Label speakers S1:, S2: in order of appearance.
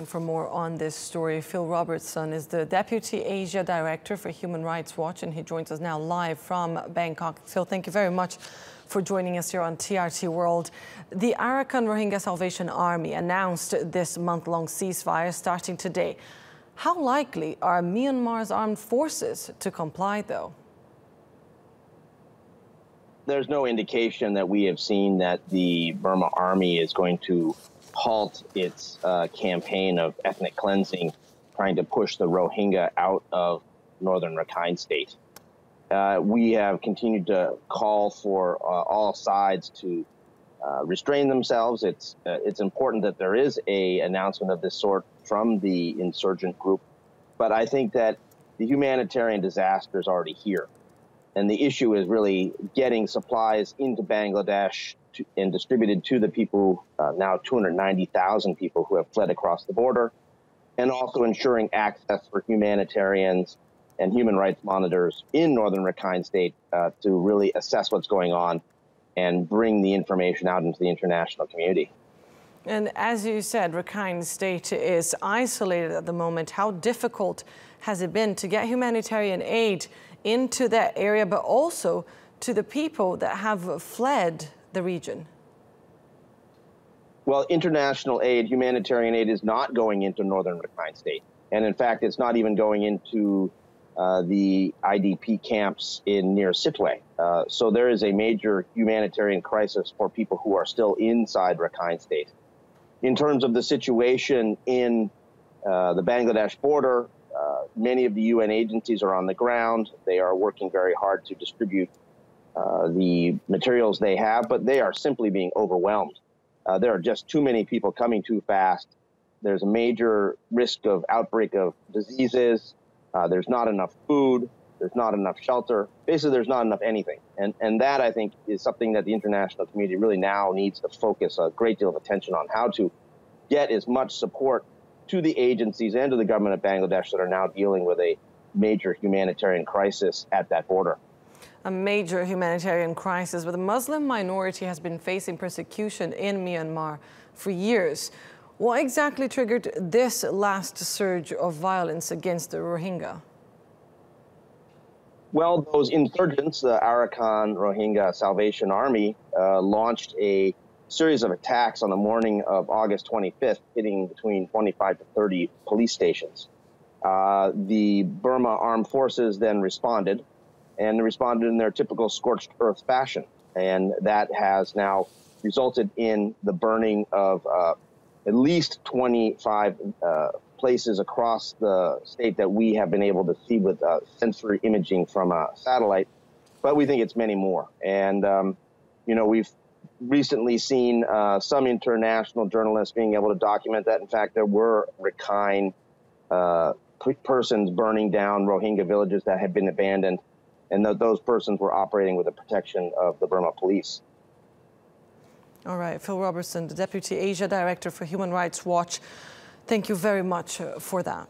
S1: And for more on this story, Phil Robertson is the Deputy Asia Director for Human Rights Watch, and he joins us now live from Bangkok. Phil, thank you very much for joining us here on TRT World. The Arakan Rohingya Salvation Army announced this month-long ceasefire starting today. How likely are Myanmar's armed forces to comply, though?
S2: There's no indication that we have seen that the Burma army is going to halt its campaign of ethnic cleansing, trying to push the Rohingya out of northern Rakhine state. We have continued to call for all sides to restrain themselves. It's important that there is an announcement of this sort from the insurgent group, but I think that the humanitarian disaster is already here. And the issue is really getting supplies into Bangladesh and distributed to the people, now 290,000 people who have fled across the border, and also ensuring access for humanitarians and human rights monitors in northern Rakhine state to really assess what's going on and bring the information out into the international community.
S1: And as you said, Rakhine state is isolated at the moment. How difficult has it been to get humanitarian aid into that area, but also to the people that have fled the region?
S2: Well, international aid, humanitarian aid, is not going into northern Rakhine state. And in fact, it's not even going into the IDP camps near Sitwe. So there is a major humanitarian crisis for people who are still inside Rakhine state. In terms of the situation in the Bangladesh border, many of the UN agencies are on the ground. They are working very hard to distribute the materials they have, but they are simply being overwhelmed. There are just too many people coming too fast. There's a major risk of outbreak of diseases. There's not enough food. There's not enough shelter. Basically, there's not enough anything. And that, I think, is something that the international community really now needs to focus a great deal of attention on, how to get as much support to the agencies and to the government of Bangladesh that are now dealing with a major humanitarian crisis at that border.
S1: A major humanitarian crisis, but the Muslim minority has been facing persecution in Myanmar for years. What exactly triggered this last surge of violence against the Rohingya?
S2: Well, those insurgents, the Arakan Rohingya Salvation Army, launched a series of attacks on the morning of August 25th, hitting between 25 to 30 police stations. The Burma armed forces then responded, and responded in their typical scorched earth fashion. And that has now resulted in the burning of at least 25 places across the state that we have been able to see with sensory imaging from a satellite, but we think it's many more. And, we've recently seen some international journalists being able to document that, in fact, there were Rakhine persons burning down Rohingya villages that had been abandoned, and those persons were operating with the protection of the Burma police.
S1: All right, Phil Robertson, the Deputy Asia Director for Human Rights Watch, thank you very much for that.